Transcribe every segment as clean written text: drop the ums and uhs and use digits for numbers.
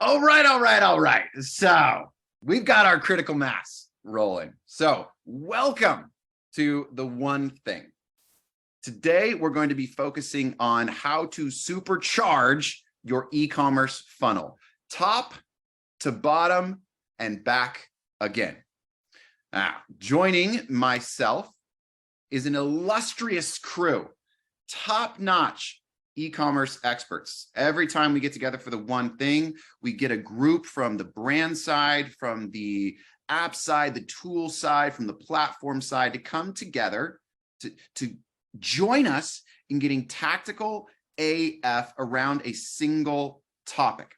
All right, all right, all right. So we've got our critical mass rolling. So welcome to the one thing. Today, we're going to be focusing on how to supercharge your e-commerce funnel, top to bottom and back again. Now, joining myself is an illustrious crew, top-notch e-commerce experts. Every time we get together for the one thing, we get a group from the brand side, from the app side, the tool side, from the platform side to come together to join us in getting tactical AF around a single topic.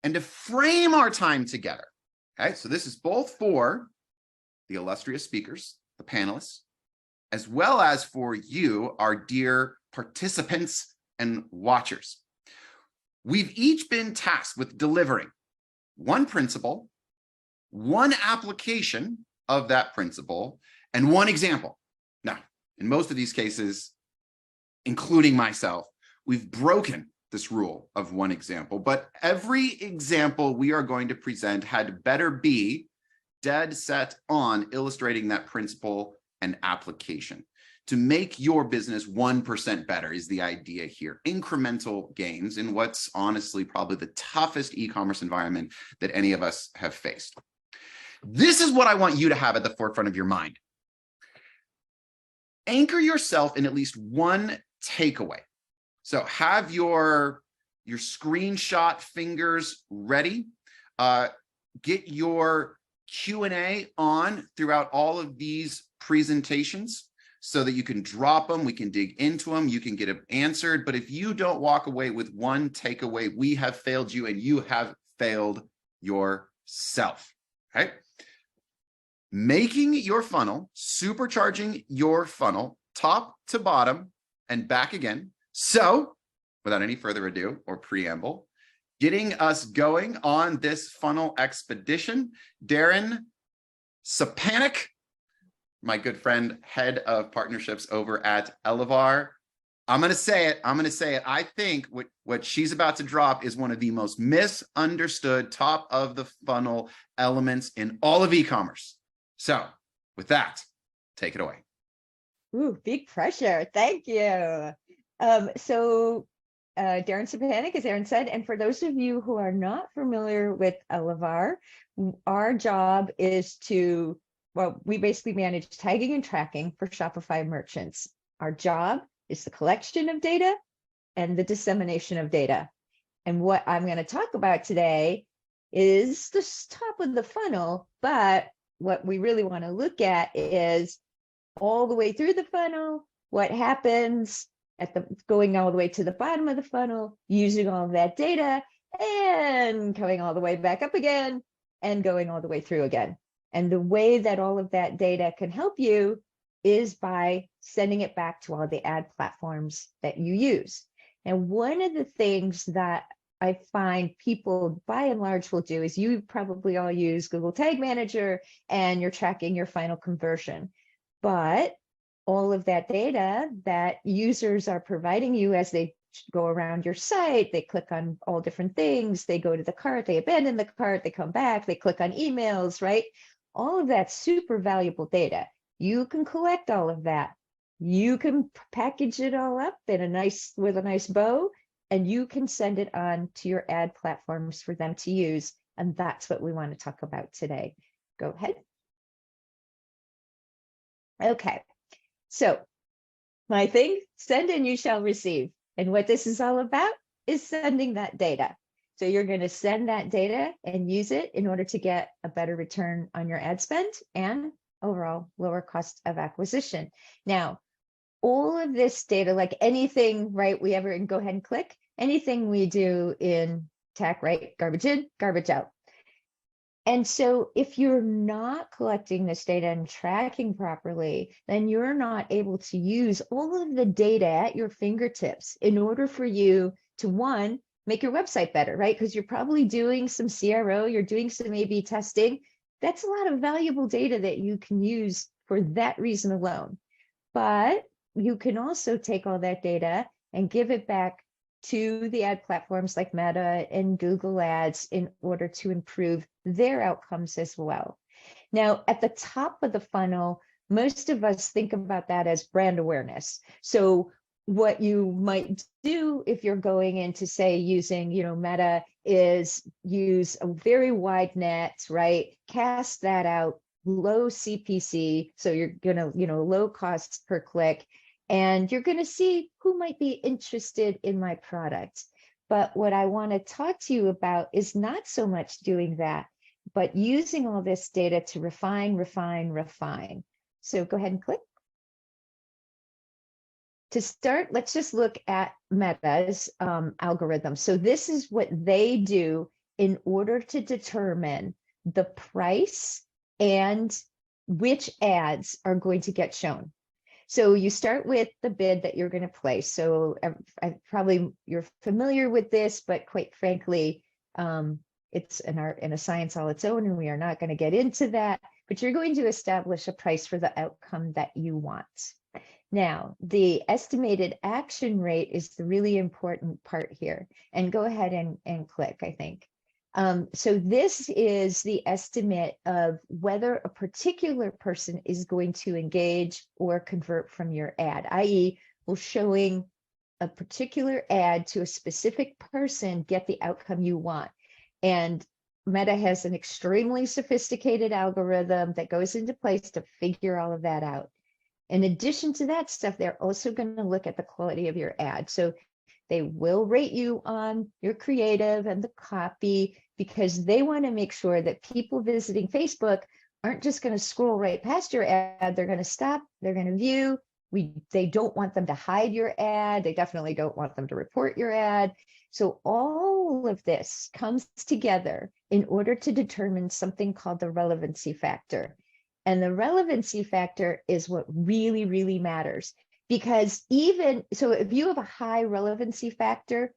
And to frame our time together, okay, so this is both for the illustrious speakers, the panelists, as well as for you, our dear participants and watchers. We've each been tasked with delivering one principle, one application of that principle, and one example. Now, in most of these cases, including myself, we've broken this rule of one example, but every example we are going to present had better be dead set on illustrating that principle and application. To make your business 1% better is the idea here. Incremental gains in what's honestly probably the toughest e-commerce environment that any of us have faced. This is what I want you to have at the forefront of your mind. Anchor yourself in at least one takeaway. So have your screenshot fingers ready. Get your Q&A on throughout all of these presentations so that you can drop them, we can dig into them, you can get them answered. But if you don't walk away with one takeaway, we have failed you and you have failed yourself, okay? Making your funnel, supercharging your funnel, top to bottom and back again. So without any further ado or preamble, getting us going on this funnel expedition, Darren Sapanik, my good friend, head of partnerships over at Elevar. I'm going to say it. I think what she's about to drop is one of the most misunderstood top of the funnel elements in all of e-commerce. So with that, take it away. Ooh, big pressure. Thank you. Darren Sapanik, as Aaron said, and for those of you who are not familiar with Elevar, our job is to, well, we basically manage tagging and tracking for Shopify merchants. Our job is the collection of data and the dissemination of data. And what I'm going to talk about today is the top of the funnel, but what we really want to look at is all the way through the funnel, what happens at the going all the way to the bottom of the funnel, using all of that data and coming all the way back up again and going all the way through again. And the way that all of that data can help you is by sending it back to all the ad platforms that you use. And one of the things that I find people by and large will do is you probably all use Google Tag Manager and you're tracking your final conversion. But all of that data that users are providing you as they go around your site, they click on all different things, they go to the cart, they abandon the cart, they come back, they click on emails, right? All of that's super valuable data. You can collect all of that. You can package it all up in with a nice bow, and you can send it on to your ad platforms for them to use. And that's what we want to talk about today. Go ahead. Okay. So my thing, send and you shall receive. And what this is all about is sending that data. So you're going to send that data and use it in order to get a better return on your ad spend and overall lower cost of acquisition. Now, all of this data, like anything, right, we ever go ahead and click, anything we do in tech, right, garbage in, garbage out. And so if you're not collecting this data and tracking properly, then you're not able to use all of the data at your fingertips in order for you to, one, make your website better, right? Because you're probably doing some CRO, you're doing some A/B testing. That's a lot of valuable data that you can use for that reason alone. But you can also take all that data and give it back to the ad platforms like Meta and Google Ads in order to improve their outcomes as well. Now, at the top of the funnel, most of us think about that as brand awareness. So what you might do if you're going into, say, using, Meta, is use a very wide net, right? Cast that out, low CPC. So you're gonna, low cost per click, and you're gonna see who might be interested in my product. But what I want to talk to you about is not so much doing that, but using all this data to refine. So go ahead and click. To start, let's just look at Meta's algorithm. So this is what they do in order to determine the price and which ads are going to get shown. So you start with the bid that you're going to place. So probably you're familiar with this, but quite frankly, it's in a science all its own, and we are not going to get into that. But you're going to establish a price for the outcome that you want. Now, the estimated action rate is the really important part here. And go ahead and click, I think. So this is the estimate of whether a particular person is going to engage or convert from your ad, i.e., will showing a particular ad to a specific person get the outcome you want. And Meta has an extremely sophisticated algorithm that goes into place to figure all of that out. In addition to that stuff, they're also going to look at the quality of your ad. So they will rate you on your creative and the copy, because they want to make sure that people visiting Facebook aren't just going to scroll right past your ad. They're going to stop, they're going to view. They don't want them to hide your ad. They definitely don't want them to report your ad. So all of this comes together in order to determine something called the relevancy factor. And the relevancy factor is what really, really matters. Because so if you have a high relevancy factor,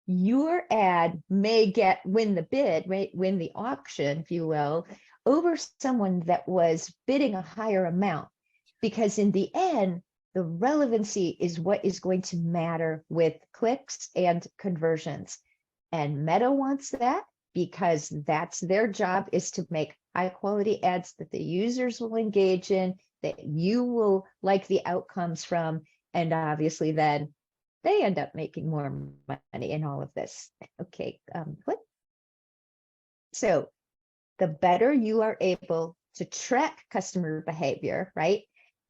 your ad may win the bid, win the auction, if you will, over someone that was bidding a higher amount. Because in the end, the relevancy is what is going to matter with clicks and conversions. And Meta wants that, because that's their job, is to make high quality ads that the users will engage in, that you will like the outcomes from, and obviously then they end up making more money in all of this. Okay, click. So the better you are able to track customer behavior, right,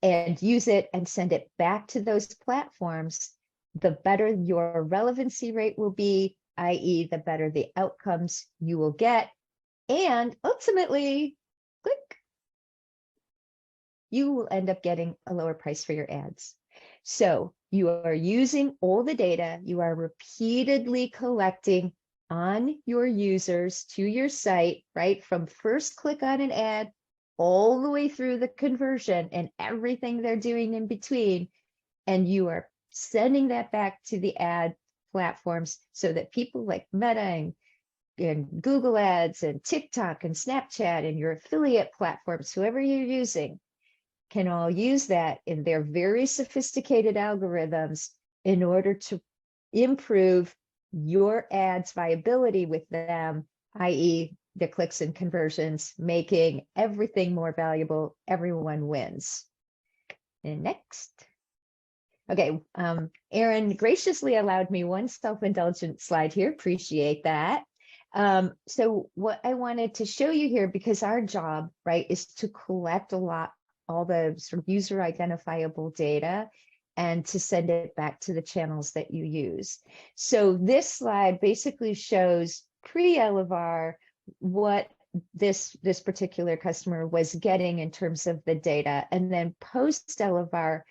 and use it and send it back to those platforms, the better your relevancy rate will be, i.e., the better the outcomes you will get. And ultimately, click, you will end up getting a lower price for your ads. So you are using all the data you are repeatedly collecting on your users to your site, right? From first click on an ad all the way through the conversion and everything they're doing in between. And you are sending that back to the ad platforms so that people like Meta and Google Ads and TikTok and Snapchat and your affiliate platforms, whoever you're using, can all use that in their very sophisticated algorithms in order to improve your ads viability with them, i.e., the clicks and conversions, making everything more valuable. Everyone wins. And next. Okay, Aaron graciously allowed me one self-indulgent slide here. Appreciate that. So what I wanted to show you here, because our job, right, is to collect all the sort of user identifiable data and to send it back to the channels that you use. So this slide basically shows pre-Elevar what this particular customer was getting in terms of the data, and then post-Elevar,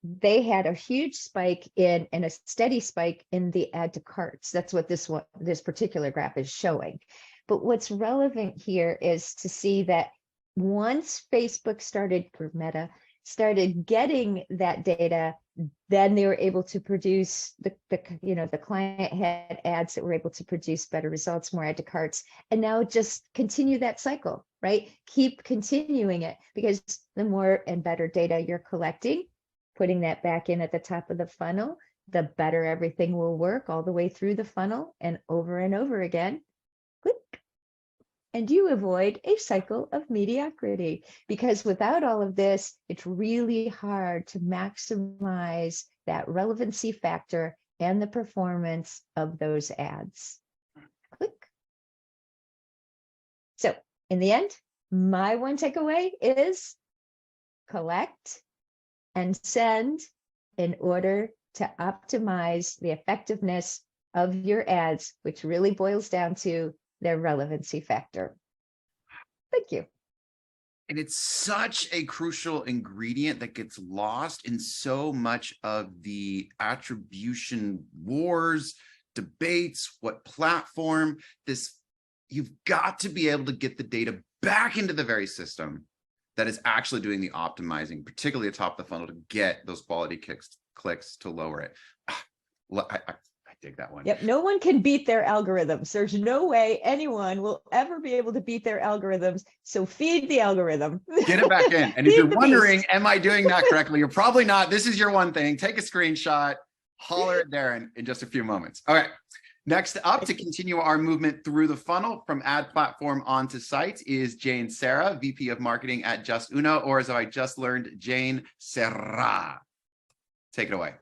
they had a huge spike and a steady spike in the add to carts. That's what this particular graph is showing. But what's relevant here is to see that once Facebook Meta started getting that data, then they were able to produce the client had ads that were able to produce better results, more add to carts, and now just continue that cycle, right? Keep continuing it, because the more and better data you're collecting, putting that back in at the top of the funnel, the better everything will work all the way through the funnel and over again. Click. And you avoid a cycle of mediocrity, because without all of this, it's really hard to maximize that relevancy factor and the performance of those ads. Click. So in the end, my one takeaway is collect and send in order to optimize the effectiveness of your ads, which really boils down to their relevancy factor. Thank you. And it's such a crucial ingredient that gets lost in so much of the attribution wars, debates, what platform, you've got to be able to get the data back into the very system that is actually doing the optimizing, particularly atop the funnel, to get those quality clicks to lower it. I dig that one. Yep. No one can beat their algorithms. There's no way anyone will ever be able to beat their algorithms. So feed the algorithm. Get it back in. And if you're wondering, am I doing that correctly? You're probably not. This is your one thing. Take a screenshot, holler at Darren in just a few moments. All right. Next up, to continue our movement through the funnel from ad platform onto site, is Jane Serra, VP of Marketing at Just Uno, or as I just learned, Jane Serra. Take it away.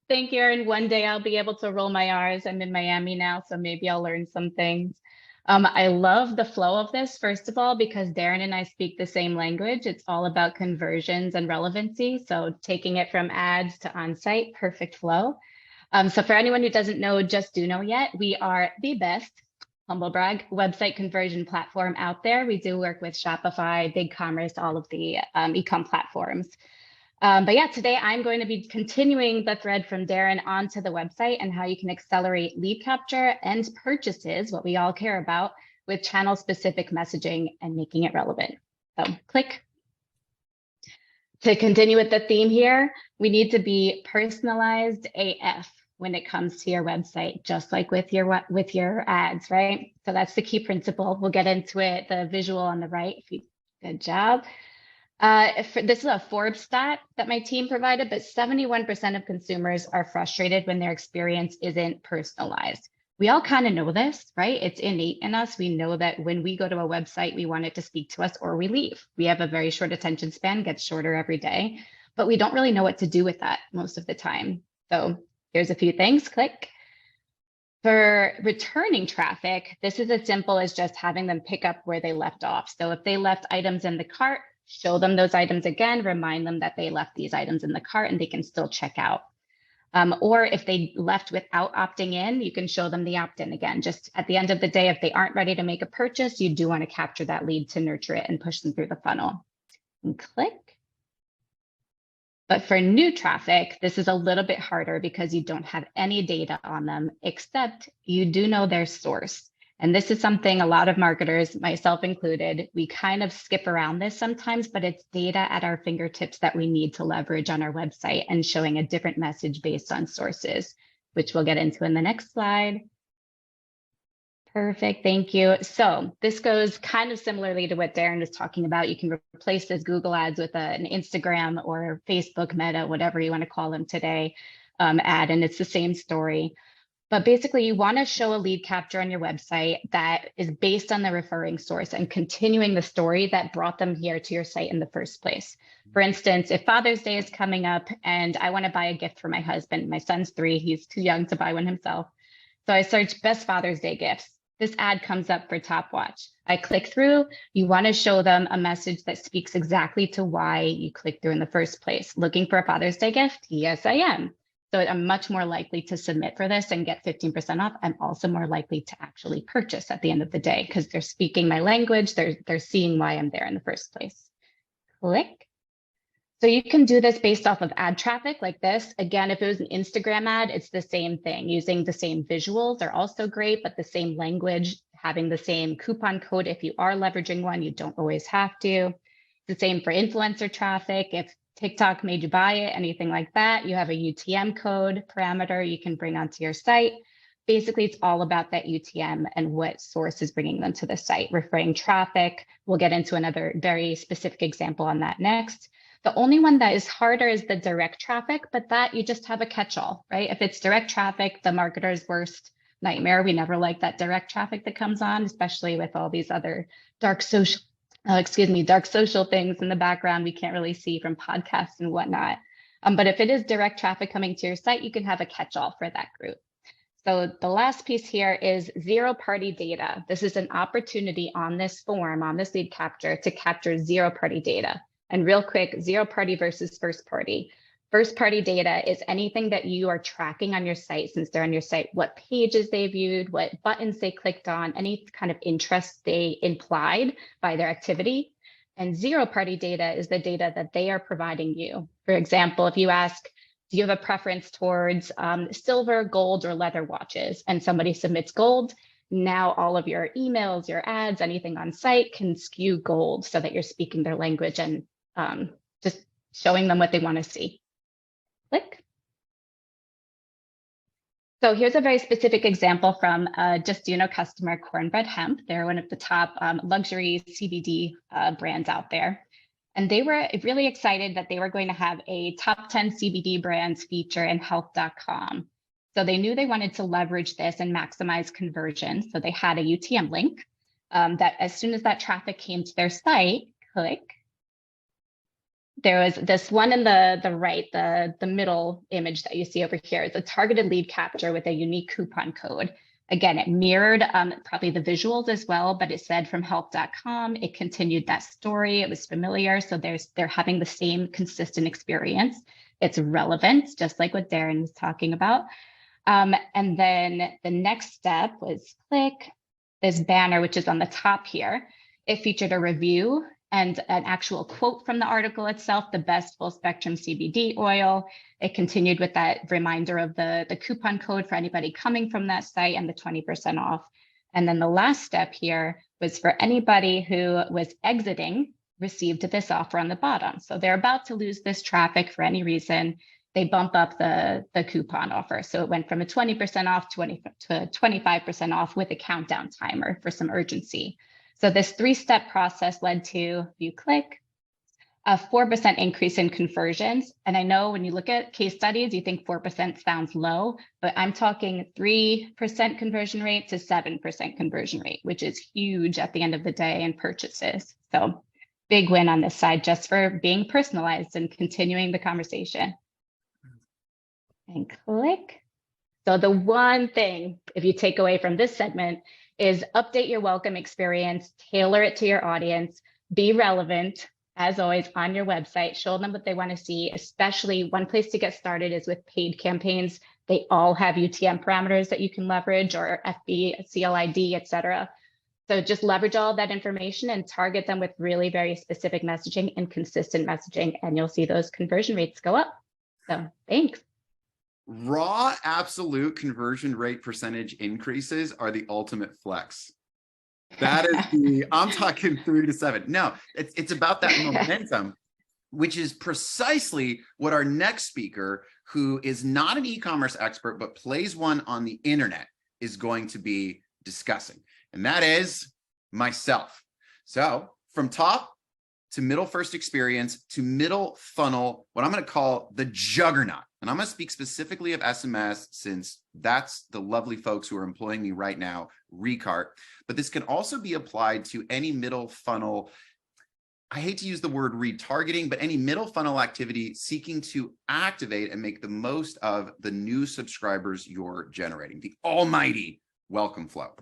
Thank you, Aaron. One day I'll be able to roll my R's. I'm in Miami now, so maybe I'll learn some things. I love the flow of this, first of all, because Darren and I speak the same language. It's all about conversions and relevancy. So taking it from ads to on-site, perfect flow. So for anyone who doesn't know Just Uno yet, we are the best, humble brag, website conversion platform out there. We do work with Shopify, BigCommerce, all of the e-com platforms. But yeah, today I'm going to be continuing the thread from Darren onto the website and how you can accelerate lead capture and purchases, what we all care about, with channel-specific messaging and making it relevant. So click. To continue with the theme here, we need to be personalized AF when it comes to your website, just like with your ads, right? So that's the key principle. We'll get into it, the visual on the right. Good job. This is a Forbes stat that my team provided, but 71% of consumers are frustrated when their experience isn't personalized. We all kind of know this, right? It's innate in us. We know that when we go to a website, we want it to speak to us or we leave. We have a very short attention span, gets shorter every day, but we don't really know what to do with that most of the time. So here's a few things. Click. For returning traffic, this is as simple as just having them pick up where they left off. So if they left items in the cart, show them those items again, remind them that they left these items in the cart and they can still check out. Or if they left without opting in, you can show them the opt-in again. Just at the end of the day, if they aren't ready to make a purchase, you do want to capture that lead to nurture it and push them through the funnel. And click. But for new traffic, this is a little bit harder because you don't have any data on them, except you do know their source. And this is something a lot of marketers, myself included, we kind of skip around this sometimes, but it's data at our fingertips that we need to leverage on our website and showing a different message based on sources, which we'll get into in the next slide. Perfect, thank you. So this goes kind of similarly to what Darren was talking about. You can replace this Google ads with an Instagram or Facebook Meta, whatever you want to call them today, ad, and it's the same story. But basically, you want to show a lead capture on your website that is based on the referring source and continuing the story that brought them here to your site in the first place. For instance, if Father's Day is coming up and I want to buy a gift for my husband, my son's 3, he's too young to buy one himself. So I search best Father's Day gifts. This ad comes up for Top Watch. I click through. You want to show them a message that speaks exactly to why you clicked through in the first place. Looking for a Father's Day gift? Yes, I am. So I'm much more likely to submit for this and get 15% off. I'm also more likely to actually purchase at the end of the day because they're speaking my language. They're seeing why I'm there in the first place. Click. So you can do this based off of ad traffic like this. Again, if it was an Instagram ad, it's the same thing. Using the same visuals are also great, but the same language, having the same coupon code. If you are leveraging one, you don't always have to. The same for influencer traffic. If TikTok made you buy it, anything like that, you have a UTM code parameter you can bring onto your site. Basically, it's all about that UTM and what source is bringing them to the site. Referring traffic, we'll get into another very specific example on that next. The only one that is harder is the direct traffic, but that you just have a catch-all, right? If it's direct traffic, the marketer's worst nightmare. We never like that direct traffic that comes on, especially with all these other dark social things in the background we can't really see from podcasts and whatnot. But if it is direct traffic coming to your site, you can have a catch-all for that group. So the last piece here is zero-party data. This is an opportunity on this form, on this lead capture, to capture zero-party data. And real quick, zero-party versus first-party. First-party data is anything that you are tracking on your site since they're on your site, what pages they viewed, what buttons they clicked on, any kind of interest they implied by their activity. And zero-party data is the data that they are providing you. For example, if you ask, do you have a preference towards silver, gold, or leather watches? And somebody submits gold. Now all of your emails, your ads, anything on site can skew gold so that you're speaking their language and just showing them what they want to see. Click. So here's a very specific example from Just customer, Cornbread Hemp. They're one of the top luxury CBD brands out there. And they were really excited that they were going to have a top 10 CBD brands feature in health.com. So they knew they wanted to leverage this and maximize conversion. So they had a UTM link that as soon as that traffic came to their site, click. There was this one in the right, the middle image that you see over here is a targeted lead capture with a unique coupon code. Again, it mirrored probably the visuals as well, but it said from health.com. It continued that story. It was familiar. So they're having the same consistent experience. It's relevant, just like what Darren was talking about. And then the next step was click this banner, which is on the top here. It featured a review and an actual quote from the article itself, the best full spectrum CBD oil. It continued with that reminder of the coupon code for anybody coming from that site and the 20% off. And then the last step here was for anybody who was exiting, received this offer on the bottom. So they're about to lose this traffic for any reason. They bump up the coupon offer. So it went from a 20% off to 25% off with a countdown timer for some urgency. So this 3-step process led to, if you click, a 4% increase in conversions. And I know when you look at case studies, you think 4% sounds low, but I'm talking 3% conversion rate to 7% conversion rate, which is huge at the end of the day in purchases. So big win on this side just for being personalized and continuing the conversation. And click. So the one thing, if you take away from this segment, is update your welcome experience, tailor it to your audience, be relevant, as always, on your website, show them what they want to see, especially one place to get started is with paid campaigns. They all have UTM parameters that you can leverage or FB, CLID, et cetera. So just leverage all that information and target them with really very specific messaging and consistent messaging, and you'll see those conversion rates go up. So thanks. Raw absolute conversion rate percentage increases are the ultimate flex. That is I'm talking 3 to 7. No, it's about that momentum, which is precisely what our next speaker, who is not an e-commerce expert, but plays one on the internet, is going to be discussing. And that is myself. So from top to middle first experience to middle funnel, what I'm going to call the juggernaut. And I'm going to speak specifically of SMS since that's the lovely folks who are employing me right now, Recart. But this can also be applied to any middle funnel. I hate to use the word retargeting, but any middle funnel activity seeking to activate and make the most of the new subscribers you're generating, the almighty welcome flow.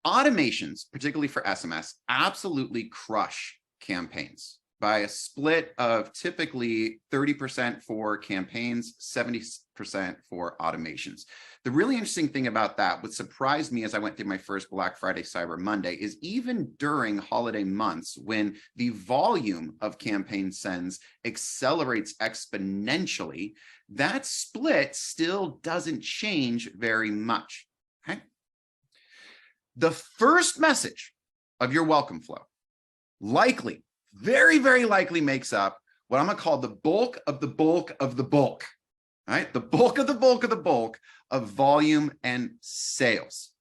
Automations, particularly for SMS, absolutely crush campaigns by a split of typically 30% for campaigns, 70% for automations. The really interesting thing about that, what surprised me as I went through my first Black Friday, Cyber Monday, is even during holiday months, when the volume of campaign sends accelerates exponentially, that split still doesn't change very much. Okay? The first message of your welcome flow likely, very, very likely makes up what I'm going to call the bulk of the bulk of the bulk. All right, the bulk of the bulk of the bulk of volume and sales.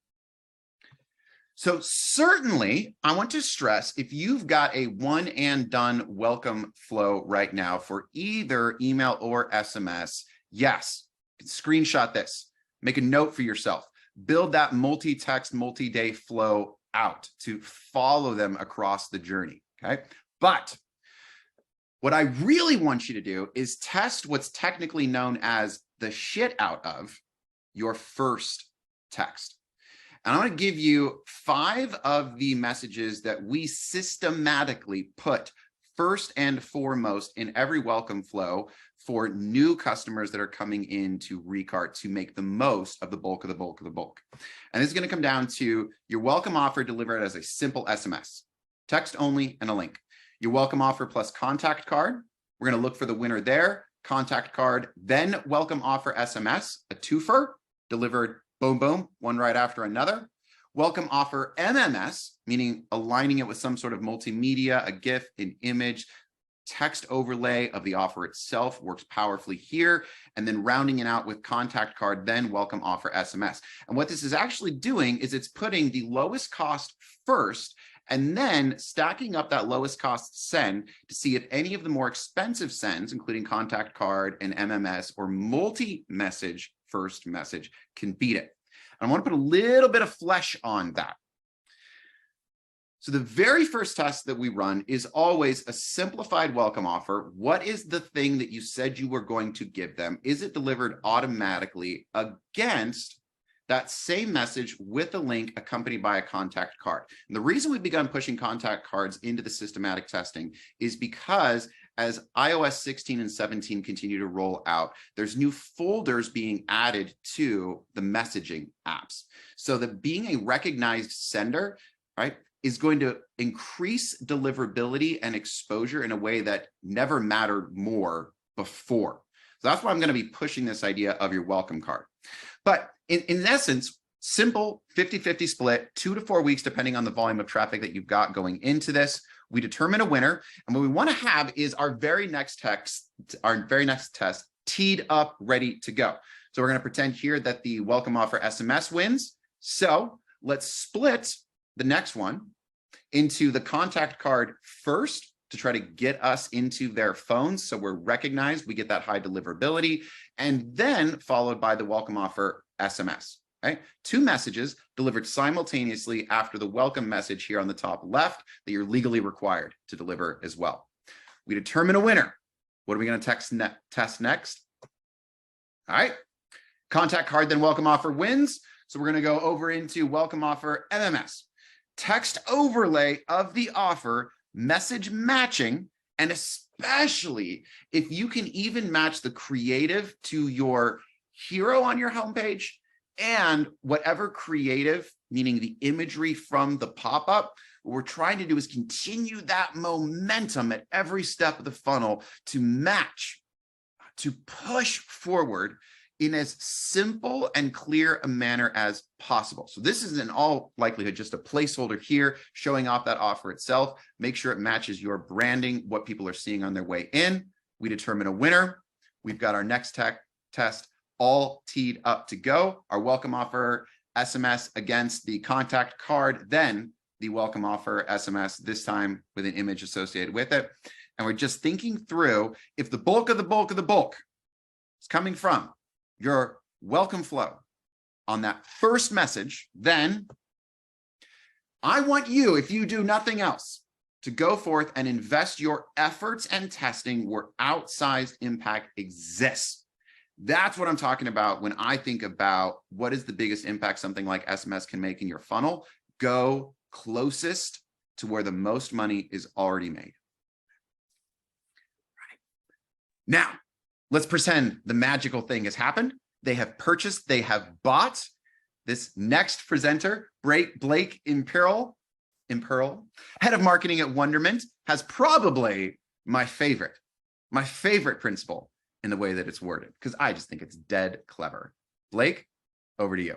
So certainly, I want to stress, if you've got a one and done welcome flow right now for either email or SMS, yes, screenshot this, make a note for yourself, build that multi-text, multi-day flow out to follow them across the journey, okay? But what I really want you to do is test what's technically known as the shit out of your first text. And I'm going to give you 5 of the messages that we systematically put first and foremost in every welcome flow for new customers that are coming into Recart to make the most of the bulk of the bulk of the bulk. And this is going to come down to your welcome offer delivered as a simple SMS, text only, and a link. Your welcome offer plus contact card. We're going to look for the winner there, contact card, then welcome offer SMS, a twofer delivered boom, boom, one right after another. Welcome offer MMS, meaning aligning it with some sort of multimedia, a GIF, an image, text overlay of the offer itself works powerfully here. And then rounding it out with contact card, then welcome offer SMS. And what this is actually doing is it's putting the lowest cost first and then stacking up that lowest cost send to see if any of the more expensive sends, including contact card and MMS or multi-message first message, can beat it. And I want to put a little bit of flesh on that. So the very first test that we run is always a simplified welcome offer. What is the thing that you said you were going to give them? Is it delivered automatically against that same message with a link accompanied by a contact card? And the reason we've begun pushing contact cards into the systematic testing is because as iOS 16 and 17 continue to roll out, there's new folders being added to the messaging apps. So that being a recognized sender, right, is going to increase deliverability and exposure in a way that never mattered more before. So that's why I'm going to be pushing this idea of your welcome card. But in essence, simple 50-50 split, 2 to 4 weeks, depending on the volume of traffic that you've got going into this. We determine a winner. And what we want to have is our very next test teed up, ready to go. So we're going to pretend here that the welcome offer SMS wins. So let's split the next one into the contact card first to try to get us into their phones. So we're recognized, we get that high deliverability, and then followed by the welcome offer SMS. Right? 2 messages delivered simultaneously after the welcome message here on the top left that you're legally required to deliver as well. We determine a winner. What are we going to test next? All right. Contact card, then welcome offer wins. So we're going to go over into welcome offer MMS. Text overlay of the offer, message matching, and especially if you can even match the creative to your hero on your homepage and whatever creative, meaning the imagery from the pop-up, what we're trying to do is continue that momentum at every step of the funnel to match, to push forward in as simple and clear a manner as possible. So this is in all likelihood just a placeholder here showing off that offer itself. Make sure it matches your branding, what people are seeing on their way in. We determine a winner. We've got our next test all teed up to go. Our welcome offer SMS against the contact card, then the welcome offer SMS, this time with an image associated with it. And we're just thinking through if the bulk of the bulk of the bulk is coming from your welcome flow on that first message, then I want you, if you do nothing else, to go forth and invest your efforts and testing where outsized impact exists. That's what I'm talking about when I think about what is the biggest impact something like SMS can make in your funnel. Go closest to where the most money is already made. Right. Now, let's pretend the magical thing has happened. They have purchased, they have bought. This next presenter, Blake Imperl, head of marketing at Wonderment, has probably my favorite principle in the way that it's worded, because I just think it's dead clever. Blake, over to you.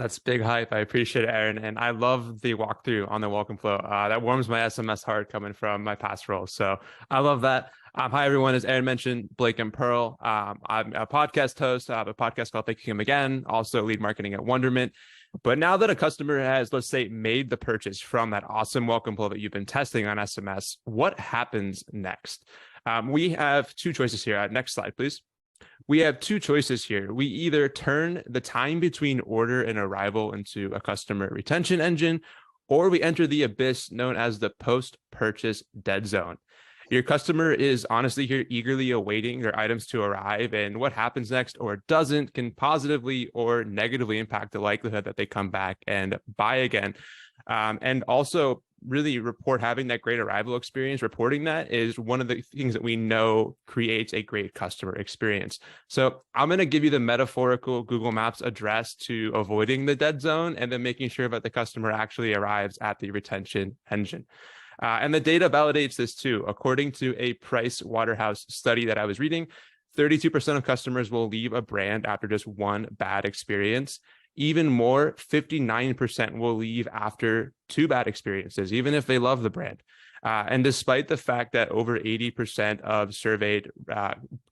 That's big hype. I appreciate it, Aaron. And I love the walkthrough on the welcome flow. That warms my SMS heart coming from my past roles. So I love that. Hi, everyone. As Aaron mentioned, Blake and Pearl. I'm a podcast host. I have a podcast called Thank You Again, also lead marketing at Wonderment. But now that a customer has, let's say, made the purchase from that awesome welcome flow that you've been testing on SMS, what happens next? We have two choices here. Next slide, please. We have two choices here. We either turn the time between order and arrival into a customer retention engine, or we enter the abyss known as the post-purchase dead zone. Your customer is honestly here eagerly awaiting their items to arrive, and what happens next or doesn't can positively or negatively impact the likelihood that they come back and buy again. And also really report having that great arrival experience. Reporting that is one of the things that we know creates a great customer experience. So I'm going to give you the metaphorical Google Maps address to avoiding the dead zone and then making sure that the customer actually arrives at the retention engine. And the data validates this too. According to a Price Waterhouse study that I was reading, 32% of customers will leave a brand after just one bad experience. Even more, 59% will leave after two bad experiences, even if they love the brand. And despite the fact that over 80% of surveyed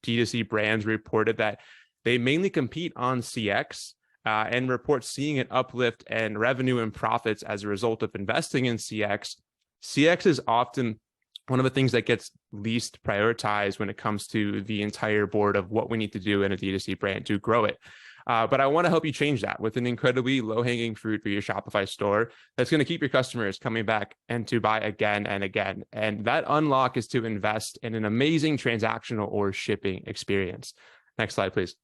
D2C brands reported that they mainly compete on CX and report seeing an uplift in revenue and profits as a result of investing in CX, CX is often one of the things that gets least prioritized when it comes to the entire board of what we need to do in a D2C brand to grow it. But I want to help you change that with an incredibly low-hanging fruit for your Shopify store that's going to keep your customers coming back and to buy again and again. And that unlock is to invest in an amazing transactional or shipping experience. Next slide, please.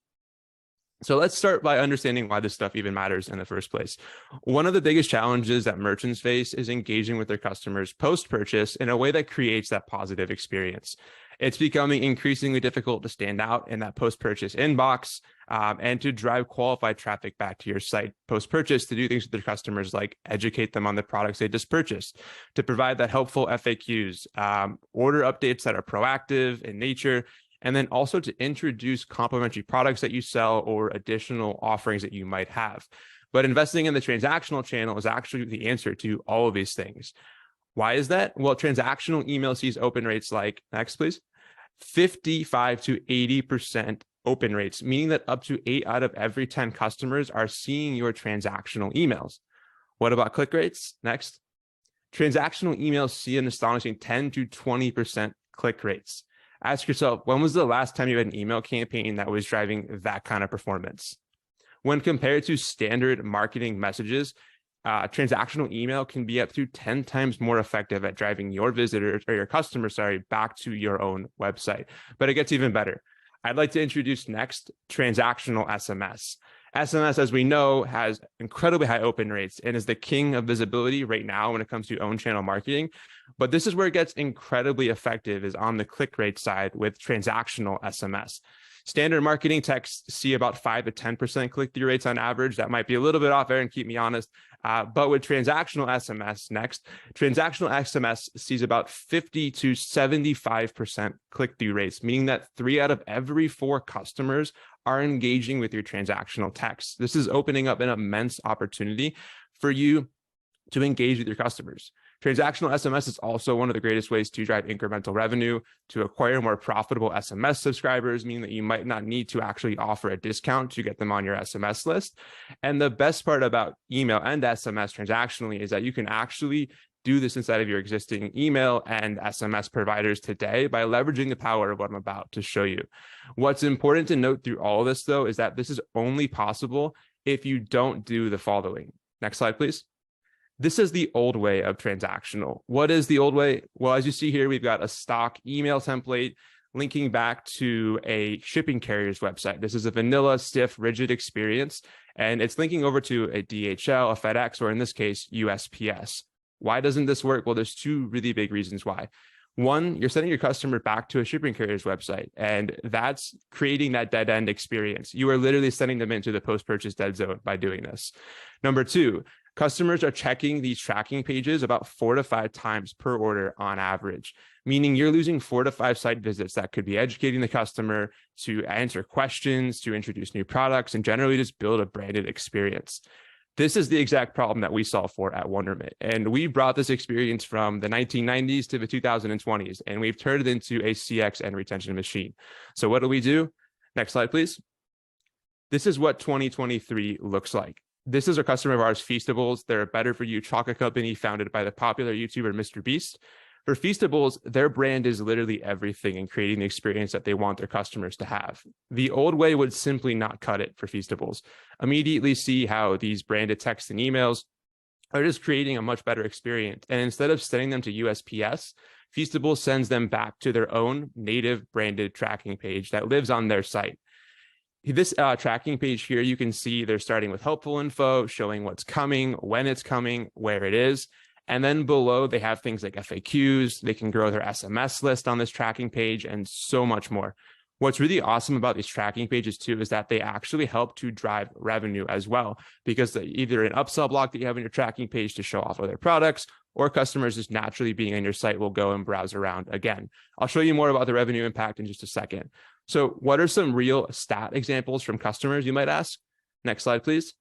So let's start by understanding why this stuff even matters in the first place. One of the biggest challenges that merchants face is engaging with their customers post-purchase in a way that creates that positive experience. It's becoming increasingly difficult to stand out in that post-purchase inbox and to drive qualified traffic back to your site post-purchase to do things with their customers like educate them on the products they just purchased, to provide that helpful FAQs, order updates that are proactive in nature, and then also to introduce complementary products that you sell or additional offerings that you might have. But investing in the transactional channel is actually the answer to all of these things. Why is that? Well, transactional email sees open rates like, next please, 55 to 80% open rates, meaning that up to 8 out of every 10 customers are seeing your transactional emails. What about click rates? Next. Transactional emails see an astonishing 10 to 20% click rates. Ask yourself, when was the last time you had an email campaign that was driving that kind of performance? When compared to standard marketing messages, transactional email can be up to 10 times more effective at driving your visitors or your customers, back to your own website. But it gets even better. I'd like to introduce next transactional SMS. SMS, as we know, has incredibly high open rates and is the king of visibility right now when it comes to own channel marketing. But this is where it gets incredibly effective, is on the click rate side with transactional SMS. Standard marketing texts see about 5 to 10% click-through rates on average. That might be a little bit off there, and keep me honest. But with transactional SMS next, transactional SMS sees about 50 to 75% click-through rates, meaning that 3 out of every 4 customers are engaging with your transactional text. This is opening up an immense opportunity for you to engage with your customers. Transactional SMS is also one of the greatest ways to drive incremental revenue, to acquire more profitable SMS subscribers, meaning that you might not need to actually offer a discount to get them on your SMS list. And the best part about email and SMS transactionally is that you can actually do this inside of your existing email and SMS providers today by leveraging the power of what I'm about to show you. What's important to note through all of this, though, is that this is only possible if you don't do the following. Next slide, please. This is the old way of transactional. What is the old way? Well, as you see here, we've got a stock email template linking back to a shipping carrier's website. This is a vanilla, stiff, rigid experience, and it's linking over to a DHL, a FedEx, or in this case, USPS. Why doesn't this work? Well, there's 2 really big reasons why. One, you're sending your customer back to a shipping carrier's website, and that's creating that dead end experience. You are literally sending them into the post-purchase dead zone by doing this. Number 2, customers are checking these tracking pages about 4 to 5 times per order on average, meaning you're losing 4 to 5 site visits that could be educating the customer, to answer questions, to introduce new products, and generally just build a branded experience. This is the exact problem that we solve for at Wondermint. And we brought this experience from the 1990s to the 2020s, and we've turned it into a CX and retention machine. So what do? Next slide, please. This is what 2023 looks like. This is a customer of ours, Feastables. They're a better for you chocolate company founded by the popular YouTuber, Mr. Beast. For Feastables, their brand is literally everything in creating the experience that they want their customers to have. The old way would simply not cut it for Feastables. Immediately see how these branded texts and emails are just creating a much better experience. And instead of sending them to USPS, Feastables sends them back to their own native branded tracking page that lives on their site. This tracking page here, you can see they're starting with helpful info, showing what's coming, when it's coming, where it is. And then below, they have things like FAQs. They can grow their SMS list on this tracking page and so much more. What's really awesome about these tracking pages too is that they actually help to drive revenue as well, because either an upsell block that you have in your tracking page to show off other products, or customers just naturally being on your site will go and browse around again. I'll show you more about the revenue impact in just a second. So what are some real stat examples from customers, you might ask? Next slide, please.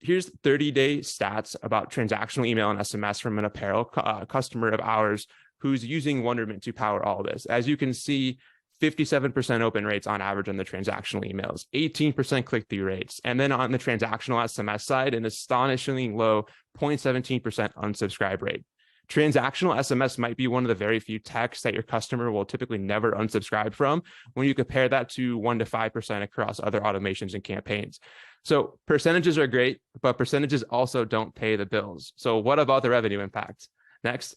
Here's 30-day stats about transactional email and SMS from an apparel customer of ours who's using Wondermint to power all this. As you can see, 57% open rates on average on the transactional emails, 18% click-through rates, and then on the transactional SMS side, an astonishingly low 0.17% unsubscribe rate. Transactional SMS might be one of the very few texts that your customer will typically never unsubscribe from when you compare that to 1 to 5% across other automations and campaigns. So percentages are great, but percentages also don't pay the bills. So what about the revenue impact? Next.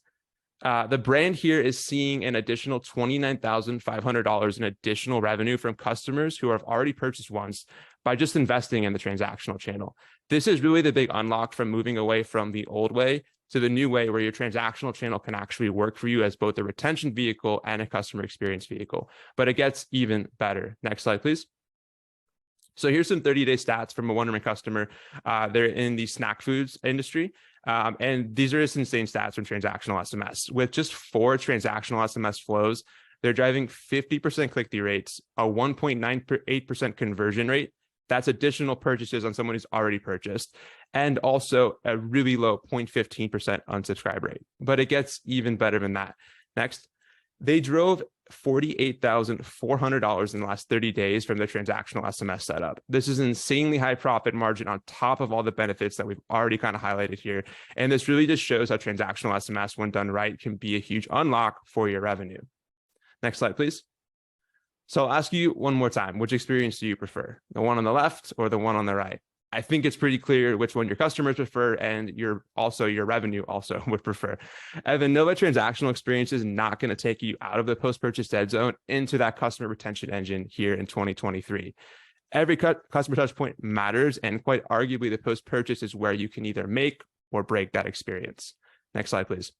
The brand here is seeing an additional $29,500 in additional revenue from customers who have already purchased once by just investing in the transactional channel. This is really the big unlock from moving away from the old way to the new way where your transactional channel can actually work for you as both a retention vehicle and a customer experience vehicle. But it gets even better. Next slide, please. So here's some 30-day stats from a Wondermint customer. They're in the snack foods industry. And these are just insane stats from transactional SMS. With just 4 transactional SMS flows, they're driving 50% click-through rates, a 1.98% conversion rate. That's additional purchases on someone who's already purchased, and also a really low 0.15% unsubscribe rate. But it gets even better than that. Next, they drove $48,400 in the last 30 days from the transactional SMS setup. This is an insanely high profit margin on top of all the benefits that we've already kind of highlighted here. And this really just shows how transactional SMS, when done right, can be a huge unlock for your revenue. Next slide, please. So I'll ask you one more time, which experience do you prefer? The one on the left or the one on the right? I think it's pretty clear which one your customers prefer and your revenue also would prefer. Evan, know that transactional experience is not going to take you out of the post-purchase dead zone into that customer retention engine here in 2023. Every customer touch point matters, and quite arguably the post-purchase is where you can either make or break that experience. Next slide, please.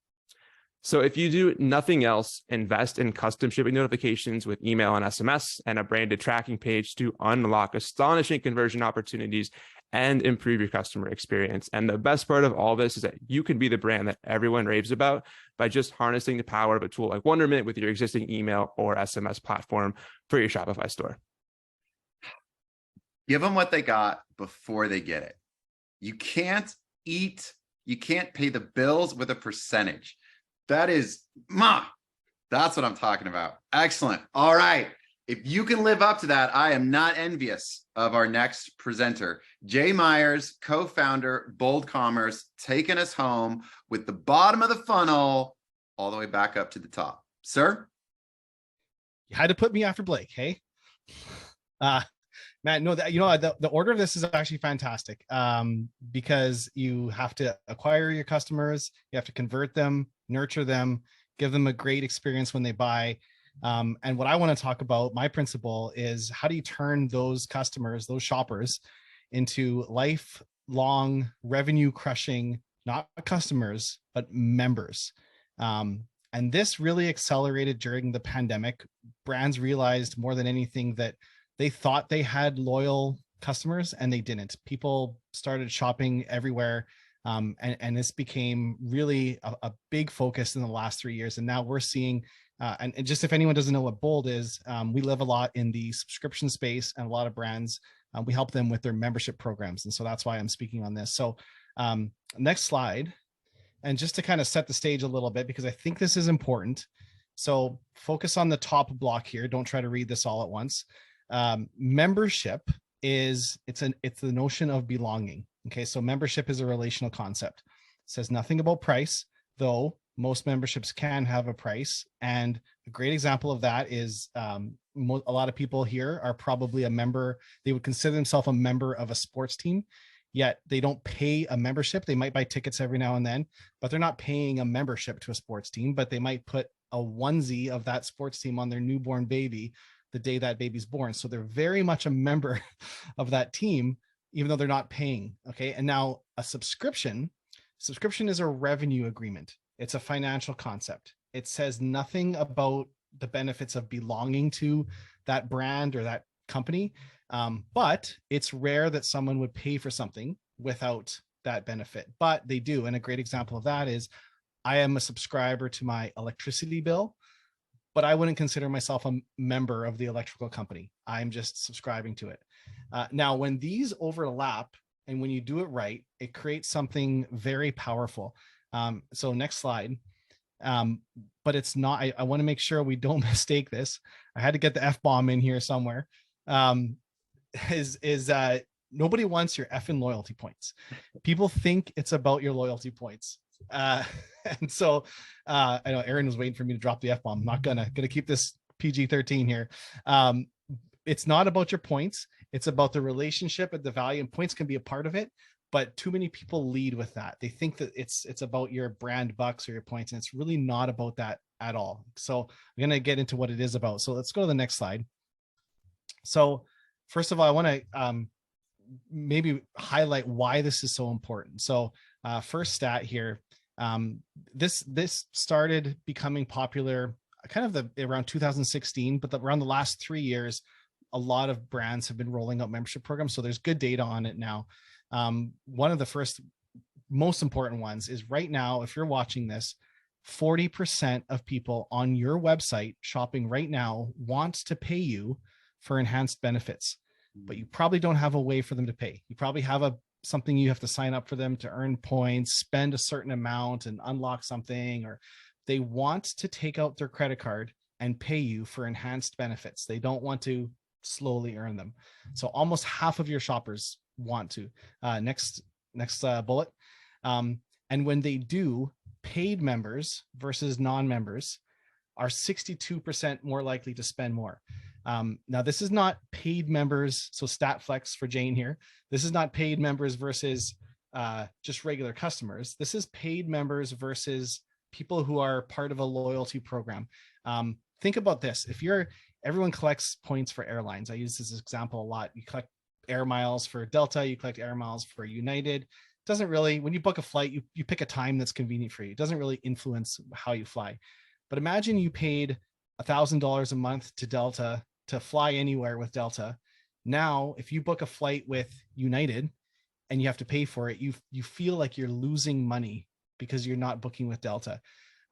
So if you do nothing else, invest in custom shipping notifications with email and SMS and a branded tracking page to unlock astonishing conversion opportunities and improve your customer experience. And the best part of all this is that you can be the brand that everyone raves about by just harnessing the power of a tool like Wondermint with your existing email or SMS platform for your Shopify store. Give them what they got before they get it. You can't pay the bills with a percentage. That's what I'm talking about. Excellent. All right. If you can live up to that, I am not envious of our next presenter. Jay Myers, co-founder, Bold Commerce, taking us home with the bottom of the funnel all the way back up to the top. Sir? You had to put me after Blake, hey? Matt, no, the order of this is actually fantastic because you have to acquire your customers, you have to convert them, nurture them, give them a great experience when they buy. And what I want to talk about, my principle is how do you turn those customers, those shoppers, into lifelong revenue crushing, not customers, but members. And this really accelerated during the pandemic. Brands realized more than anything that they thought they had loyal customers and they didn't. People started shopping everywhere. And this became really a big focus in the last 3 years. And now we're seeing, and just if anyone doesn't know what Bold is, we live a lot in the subscription space, and a lot of brands We help them with their membership programs. And so that's why I'm speaking on this. So next slide. And just to kind of set the stage a little bit, because I think this is important. So focus on the top block here. Don't try to read this all at once. Membership it's the notion of belonging. Okay, so membership is a relational concept. It says nothing about price, though most memberships can have a price. And a great example of that is a lot of people here are probably a member. They would consider themselves a member of a sports team, yet they don't pay a membership. They might buy tickets every now and then, but they're not paying a membership to a sports team, but they might put a onesie of that sports team on their newborn baby the day that baby's born. So they're very much a member of that team, even though they're not paying. Okay. And now a subscription is a revenue agreement. It's a financial concept. It says nothing about the benefits of belonging to that brand or that company. But it's rare that someone would pay for something without that benefit, but they do. And a great example of that is I am a subscriber to my electricity bill, but I wouldn't consider myself a member of the electrical company. I'm just subscribing to it. Now, when these overlap and when you do it right, it creates something very powerful. So next slide. But it's not, I want to make sure we don't mistake this. I had to get the F-bomb in here somewhere. Nobody wants your effing loyalty points. People think it's about your loyalty points. And so I know Aaron was waiting for me to drop the F-bomb. I'm not gonna keep this PG-13 here. It's not about your points. It's about the relationship and the value, and points can be a part of it, but too many people lead with that. They think that it's about your brand bucks or your points, and it's really not about that at all. So I'm going to get into what it is about. So let's go to the next slide. So first of all, I want to maybe highlight why this is so important. So first stat here, this started becoming popular kind of around 2016, but around the last 3 years, a lot of brands have been rolling out membership programs. So there's good data on it now. One of the first most important ones is right now, if you're watching this, 40% of people on your website shopping right now wants to pay you for enhanced benefits, but you probably don't have a way for them to pay. You probably have something you have to sign up for them to earn points, spend a certain amount and unlock something, or they want to take out their credit card and pay you for enhanced benefits. They don't want to slowly earn them. So almost half of your shoppers want to. Next bullet. And when they do, paid members versus non-members are 62% more likely to spend more. Now, this is not paid members. So stat flex for Jane here. This is not paid members versus just regular customers. This is paid members versus people who are part of a loyalty program. Think about this. Everyone collects points for airlines. I use this example a lot. You collect air miles for Delta, you collect air miles for United. Doesn't really, when you book a flight, you pick a time that's convenient for you. It doesn't really influence how you fly. But imagine you paid $1,000 a month to Delta to fly anywhere with Delta. Now, if you book a flight with United and you have to pay for it, you feel like you're losing money because you're not booking with Delta.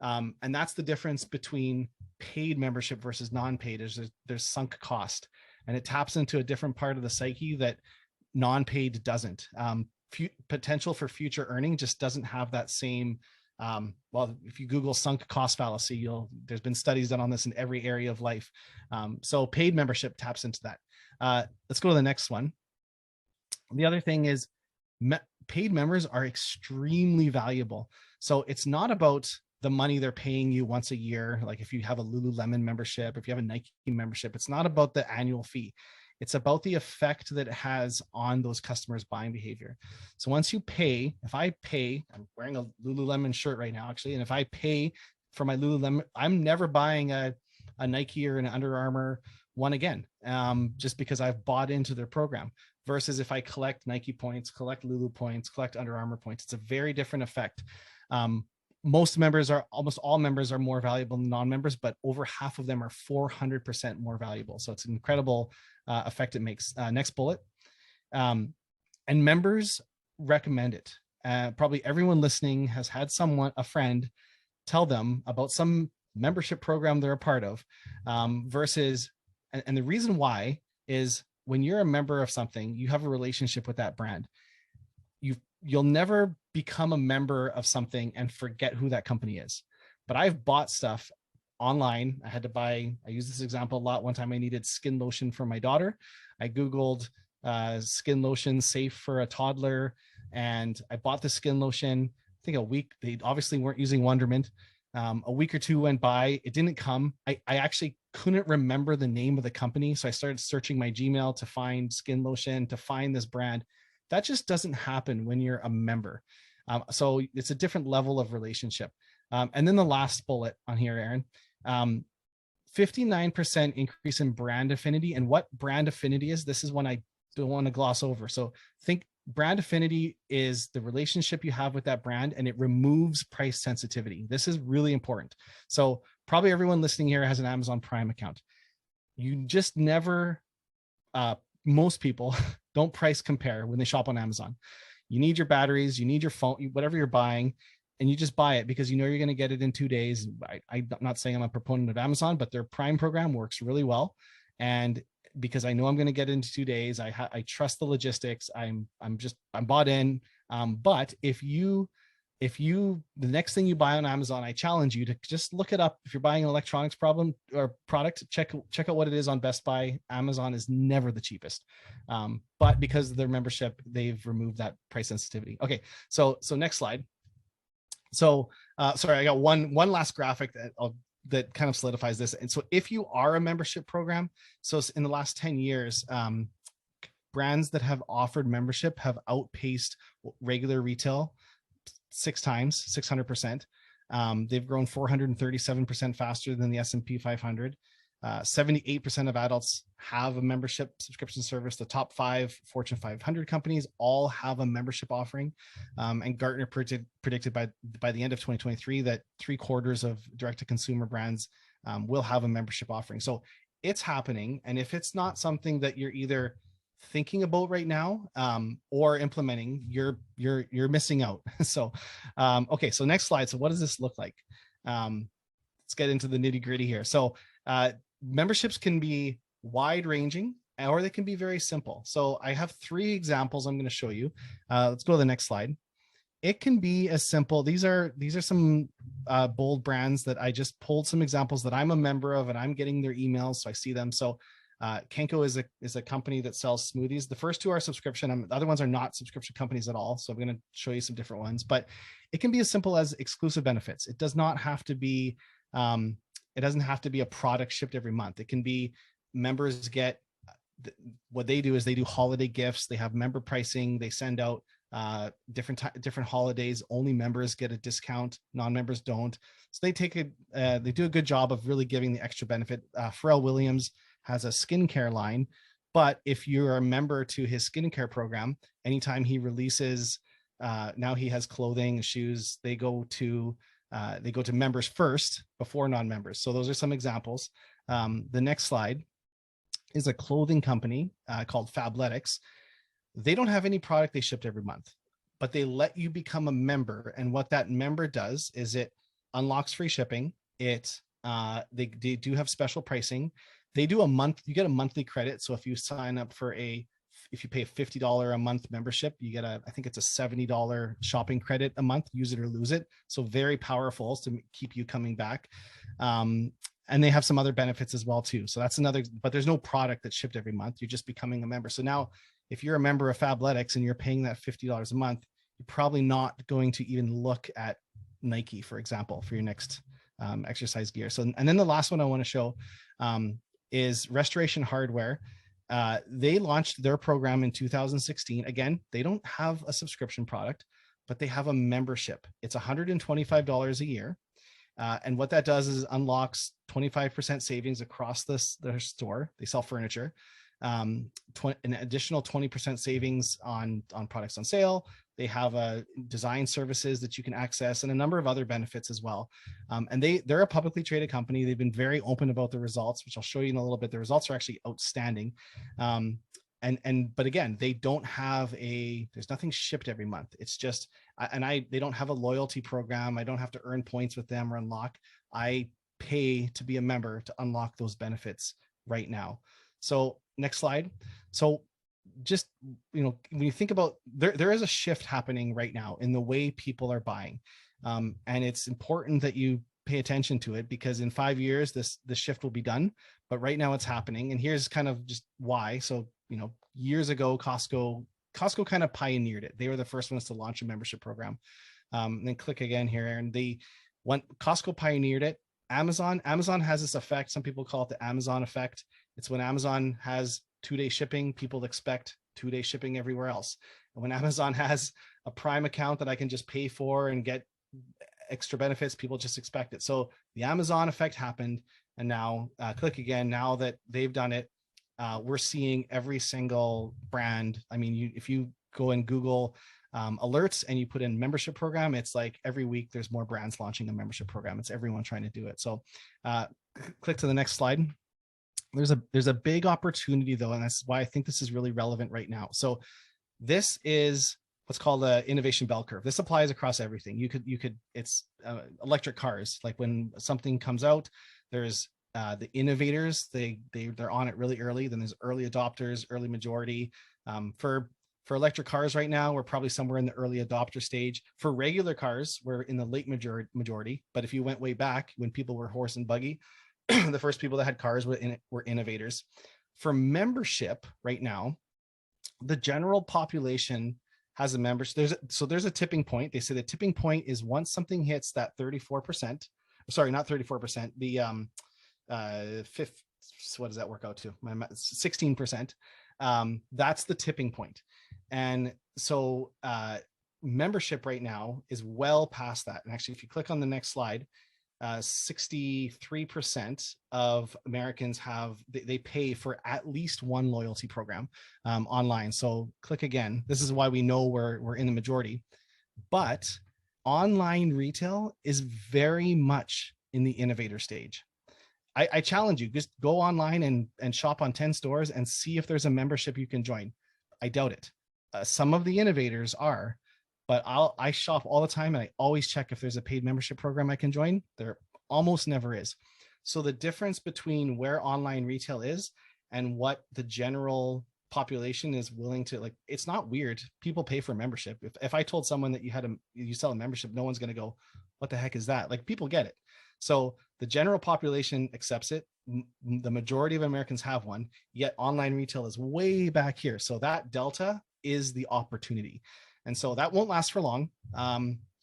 And that's the difference between paid membership versus non-paid. There's sunk cost, and it taps into a different part of the psyche that non-paid doesn't. Potential for future earning just doesn't have that same. Well, if you Google sunk cost fallacy, there's been studies done on this in every area of life. So paid membership taps into that. Let's go to the next one. The other thing is paid members are extremely valuable. So it's not about the money they're paying you once a year. Like if you have a Lululemon membership, if you have a Nike membership, it's not about the annual fee. It's about the effect that it has on those customers' buying behavior. So once you pay, if I pay, I'm wearing a Lululemon shirt right now, actually, and if I pay for my Lululemon, I'm never buying a Nike or an Under Armour one again, just because I've bought into their program. Versus if I collect Nike points, collect Lulu points, collect Under Armour points, it's a very different effect. Almost all members are more valuable than non-members, but over half of them are 400% more valuable. So it's an incredible effect it makes. Next bullet. And members recommend it. Probably everyone listening has had a friend tell them about some membership program they're a part of, versus, and the reason why is when you're a member of something, you have a relationship with that brand. You'll never become a member of something and forget who that company is. But I've bought stuff online. I use this example a lot. One time I needed skin lotion for my daughter. I Googled skin lotion safe for a toddler, and I bought the skin lotion. I think a week, they obviously weren't using Wonderment. A week or two went by, it didn't come. I actually couldn't remember the name of the company. So I started searching my Gmail to find skin lotion, to find this brand. That just doesn't happen when you're a member. So it's a different level of relationship. And then the last bullet on here, Aaron, 59% increase in brand affinity. And what brand affinity is, this is one I don't want to gloss over. So think brand affinity is the relationship you have with that brand, and it removes price sensitivity. This is really important. So probably everyone listening here has an Amazon Prime account. You just never, most people don't price compare when they shop on Amazon. You need your batteries, you need your phone, whatever you're buying, and you just buy it because you know you're going to get it in 2 days. I'm not saying I'm a proponent of Amazon, but their Prime program works really well. And because I know I'm going to get it into 2 days, I trust the logistics. I'm bought in. But if the next thing you buy on Amazon, I challenge you to just look it up. If you're buying an electronics product, check out what it is on Best Buy. Amazon is never the cheapest. But because of their membership, they've removed that price sensitivity. Okay. So next slide. So, sorry, I got one last graphic that kind of solidifies this. And so if you are a membership program, so in the last 10 years, brands that have offered membership have outpaced regular retail 6 times, 600%. They've grown 437% faster than the S&P 500. 78% of adults have a membership subscription service. The top 5 Fortune 500 companies all have a membership offering. And Gartner predicted by the end of 2023 that 3/4 of direct-to-consumer brands will have a membership offering. So it's happening. And if it's not something that you're either thinking about right now or implementing, you're missing out. So, okay, so next slide. So what does this look like? Let's get into the nitty-gritty here. So memberships can be wide ranging, or they can be very simple. So I have 3 examples I'm going to show you. Let's go to the next slide. It can be as simple. These are some bold brands that I just pulled some examples that I'm a member of, and I'm getting their emails, so I see them. So Kenko is a company that sells smoothies. The first 2 are subscription. The other ones are not subscription companies at all. So I'm going to show you some different ones, but it can be as simple as exclusive benefits. It does not have to be, it doesn't have to be a product shipped every month. It can be members get, what they do is they do holiday gifts. They have member pricing. They send out different holidays. Only members get a discount. Non-members don't. So they do a good job of really giving the extra benefit. Pharrell Williams has a skincare line, but if you're a member to his skincare program, anytime he releases, now he has clothing, shoes, they go to members first before non-members. So those are some examples. The next slide is a clothing company called Fabletics. They don't have any product they shipped every month, but they let you become a member. And what that member does is it unlocks free shipping. They do have special pricing. They do you get a monthly credit. So if you sign up if you pay a $50 a month membership, you get I think it's a $70 shopping credit a month, use it or lose it. So very powerful to keep you coming back. And they have some other benefits as well too. So that's another, but there's no product that's shipped every month. You're just becoming a member. So now if you're a member of Fabletics and you're paying that $50 a month, you're probably not going to even look at Nike, for example, for your next exercise gear. So, and then the last one I want to show is Restoration Hardware. They launched their program in 2016. Again, they don't have a subscription product, but they have a membership. It's $125 a year. And what that does is unlocks 25% savings across their store. They sell furniture. An additional 20% savings on products on sale. They have design services that you can access and a number of other benefits as well. And they're a publicly traded company. They've been very open about the results, which I'll show you in a little bit. The results are actually outstanding. But again, they don't have there's nothing shipped every month. It's just, they don't have a loyalty program. I don't have to earn points with them or unlock. I pay to be a member to unlock those benefits right now. So next slide. So just, when you think about, there is a shift happening right now in the way people are buying. And it's important that you pay attention to it, because in 5 years, the shift will be done. But right now it's happening. And here's kind of just why. So, years ago, Costco kind of pioneered it. They were the first ones to launch a membership program. And then click again here, Aaron. Costco pioneered it. Amazon has this effect. Some people call it the Amazon effect. It's when Amazon has 2-day shipping, people expect 2-day shipping everywhere else. And when Amazon has a Prime account that I can just pay for and get extra benefits, people just expect it. So the Amazon effect happened. And now click again. Now that they've done it, we're seeing every single brand. I mean, if you go and Google alerts and you put in membership program, it's like every week there's more brands launching a membership program. It's everyone trying to do it. So click to the next slide. There's a big opportunity though, and that's why I think this is really relevant right now. So this is what's called the innovation bell curve. This applies across everything. It's electric cars. Like when something comes out, there's the innovators, they're on it really early. Then there's early adopters, early majority. For electric cars right now, we're probably somewhere in the early adopter stage. For regular cars, we're in the late majority. But if you went way back when people were horse and buggy, the first people that had cars were innovators. For membership right now, the general population has a membership. There's a tipping point. They say the tipping point is once something hits that 34%. Sorry, not 34%. The fifth. What does that work out to? 16%. That's the tipping point. And so membership right now is well past that. And actually, if you click on the next slide, 63% of Americans they pay for at least one loyalty program online. So click again. This is why we know we're in the majority. But online retail is very much in the innovator stage. I challenge you, just go online and shop on 10 stores and see if there's a membership you can join. I doubt it. Some of the innovators are, but I shop all the time and I always check if there's a paid membership program I can join. There almost never is. So the difference between where online retail is and what the general population is willing to, like, it's not weird. People pay for membership. If I told someone that you sell a membership, no one's going to go, what the heck is that? Like, people get it. So the general population accepts it. The majority of Americans have one, yet online retail is way back here. So that delta is the opportunity. And so that won't last for long.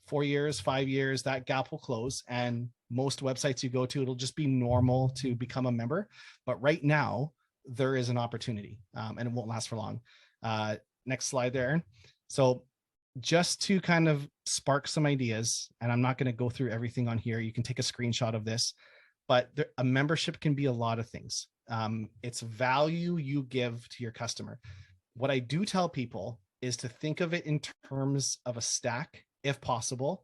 4 years, 5 years, that gap will close. And most websites you go to, it'll just be normal to become a member. But right now, there is an opportunity and it won't last for long. Next slide there. So just to kind of spark some ideas, and I'm not going to go through everything on here. You can take a screenshot of this, but a membership can be a lot of things. It's value you give to your customer. What I do tell people is to think of it in terms of a stack, if possible.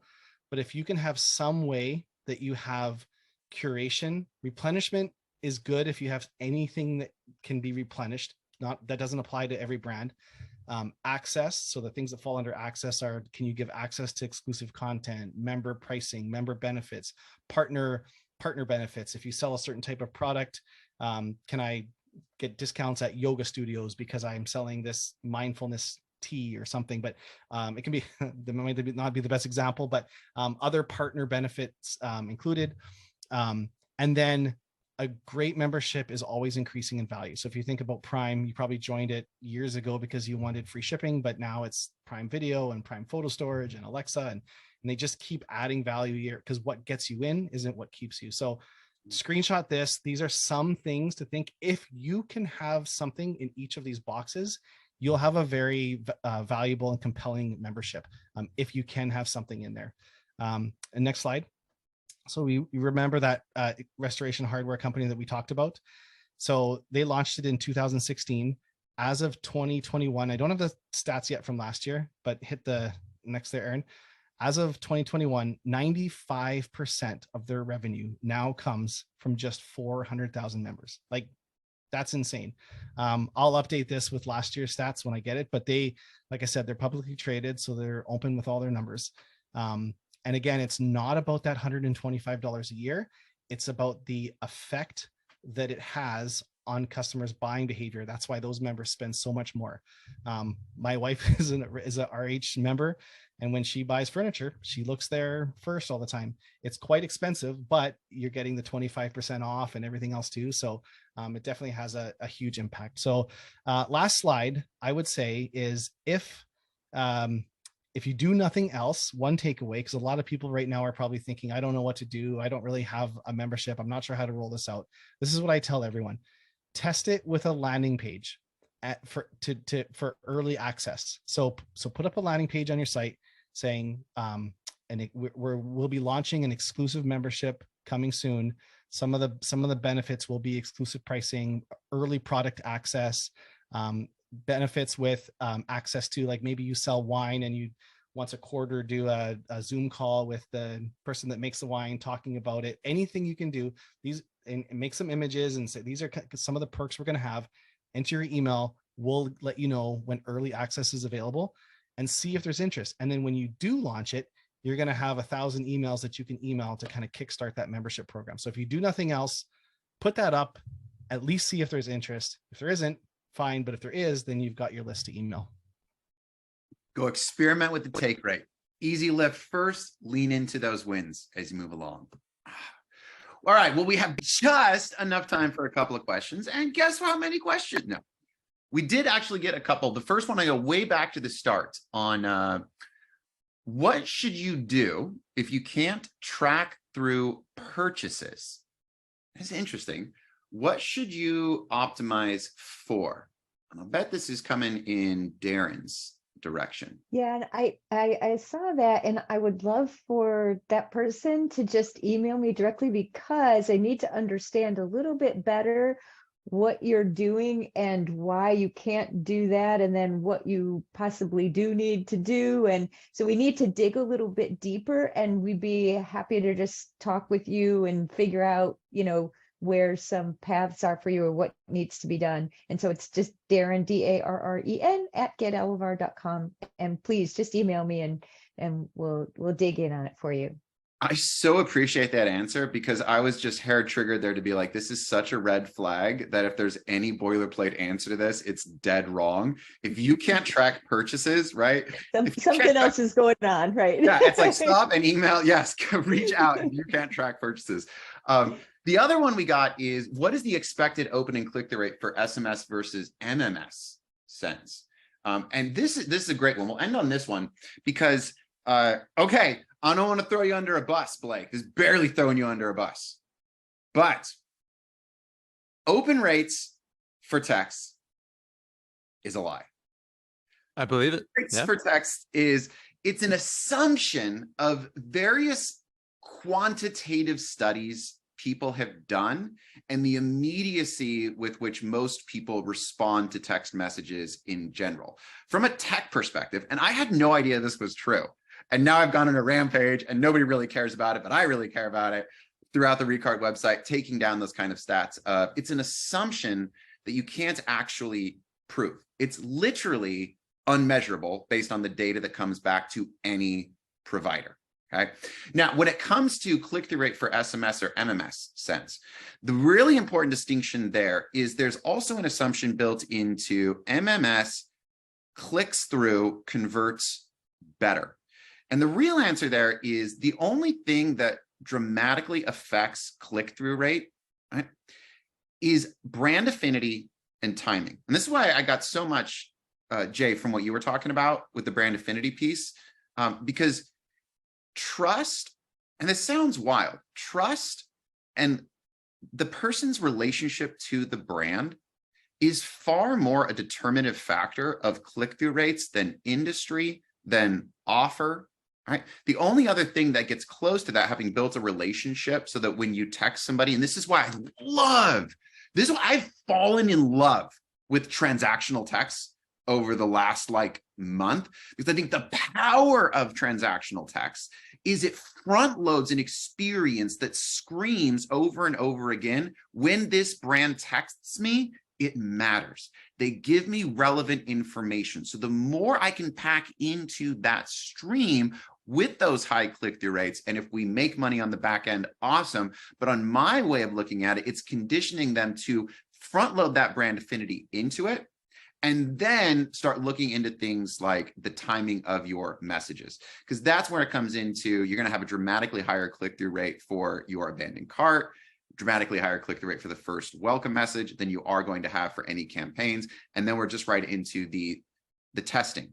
But if you can have some way that you have curation, replenishment is good if you have anything that can be replenished. That doesn't apply to every brand. Access, so the things that fall under access are, can you give access to exclusive content, member pricing, member benefits, partner benefits. If you sell a certain type of product, can I get discounts at yoga studios because I'm selling this mindfulness tea or something? But it can be, that might not be the best example, but other partner benefits included. And then a great membership is always increasing in value. So if you think about Prime, you probably joined it years ago because you wanted free shipping, but now it's Prime Video and Prime Photo Storage and Alexa, and they just keep adding value here, because what gets you in isn't what keeps you. So screenshot this. These are some things to think. If you can have something in each of these boxes, you'll have a very valuable and compelling membership if you can have something in there. And next slide. So we remember that restoration hardware company that we talked about. So they launched it in 2016. As of 2021, I don't have the stats yet from last year, but hit the next there, Aaron. As of 2021, 95% of their revenue now comes from just 400,000 members. Like, that's insane. I'll update this with last year's stats when I get it, but they, like I said, they're publicly traded, so they're open with all their numbers. And again, it's not about that $125 a year. It's about the effect that it has on customers' buying behavior. That's why those members spend so much more. My wife is a RH member, and when she buys furniture, she looks there first all the time. It's quite expensive, but you're getting the 25% off and everything else too. So it definitely has a huge impact. So last slide, I would say, is if you do nothing else, one takeaway, because a lot of people right now are probably thinking, I don't know what to do. I don't really have a membership. I'm not sure how to roll this out. This is what I tell everyone. Test it with a landing page for early access. So put up a landing page on your site saying, we'll be launching an exclusive membership coming soon. Some of the benefits will be exclusive pricing, early product access, benefits with access to, like, maybe you sell wine and you once a quarter do a Zoom call with the person that makes the wine, talking about it. Anything you can do, these, and make some images and say, these are some of the perks we're going to have. Enter your email. We'll let you know when early access is available, and see if there's interest. And then when you do launch it, you're going to have 1,000 emails that you can email to kind of kickstart that membership program. So if you do nothing else, put that up, at least see if there's interest. If there isn't, fine. But if there is, then you've got your list to email. Go experiment with the take rate. Easy lift first, lean into those wins as you move along. All right, well, we have just enough time for a couple of questions. And guess how many questions? No, we did actually get a couple. The first one, I go way back to the start on what should you do if you can't track through purchases? That's interesting. What should you optimize for? And I'll bet this is coming in Darren's direction. Yeah, and I saw that, and I would love for that person to just email me directly, because I need to understand a little bit better what you're doing and why you can't do that, and then what you possibly do need to do. And so we need to dig a little bit deeper, and we'd be happy to just talk with you and figure out, where some paths are for you or what needs to be done. And so it's just Darren, DARREN @getelevar.com. And please just email me and we'll dig in on it for you. I so appreciate that answer, because I was just hair triggered there to be like, this is such a red flag that if there's any boilerplate answer to this, it's dead wrong. If you can't track purchases, right? Something else is going on, right? Yeah, it's like stop and email. Yes, reach out if you can't track purchases. The other one we got is, what is the expected open and click-through rate for SMS versus MMS sends? And this is a great one. We'll end on this one because, okay, I don't want to throw you under a bus, Blake. This is barely throwing you under a bus. But open rates for text is a lie. I believe it. Rates for text it's an assumption of various quantitative studies people have done and the immediacy with which most people respond to text messages in general. From a tech perspective, and I had no idea this was true, and now I've gone on a rampage and nobody really cares about it, but I really care about it throughout the Recart website, taking down those kind of stats. It's an assumption that you can't actually prove. It's literally unmeasurable based on the data that comes back to any provider. Okay. Now, when it comes to click-through rate for SMS or MMS sends, the really important distinction there is there's also an assumption built into MMS clicks through, converts better. And the real answer there is the only thing that dramatically affects click-through rate, right, is brand affinity and timing. And this is why I got so much, Jay, from what you were talking about with the brand affinity piece, because trust, and this sounds wild, trust and the person's relationship to the brand is far more a determinative factor of click-through rates than industry, than offer, right? The only other thing that gets close to that, having built a relationship so that when you text somebody, and this is why I've fallen in love with transactional text over the last month, because I think the power of transactional text is it front loads an experience that screams over and over again, when this brand texts me, it matters. They give me relevant information. So the more I can pack into that stream with those high click-through rates, and if we make money on the back end, awesome. But on my way of looking at it, it's conditioning them to front load that brand affinity into it, and then start looking into things like the timing of your messages, because that's where it comes into, you're going to have a dramatically higher click-through rate for your abandoned cart, dramatically higher click-through rate for the first welcome message than you are going to have for any campaigns. And then we're just right into the testing,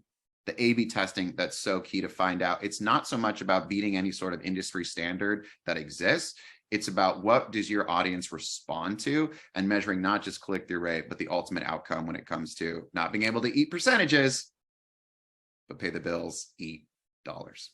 the A/B testing that's so key to find out. It's not so much about beating any sort of industry standard that exists. It's about what does your audience respond to, and measuring not just click-through rate, but the ultimate outcome when it comes to not being able to eat percentages, but pay the bills, eat dollars.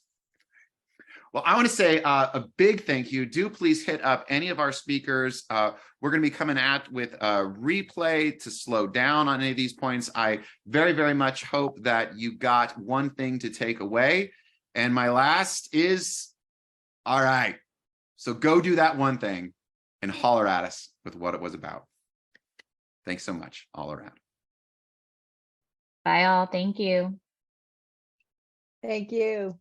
Well, I want to say a big thank you. Do please hit up any of our speakers. We're going to be coming at with a replay to slow down on any of these points. I very, very much hope that you got one thing to take away. And my last is, all right, so go do that one thing and holler at us with what it was about. Thanks so much all around. Bye all. Thank you. Thank you.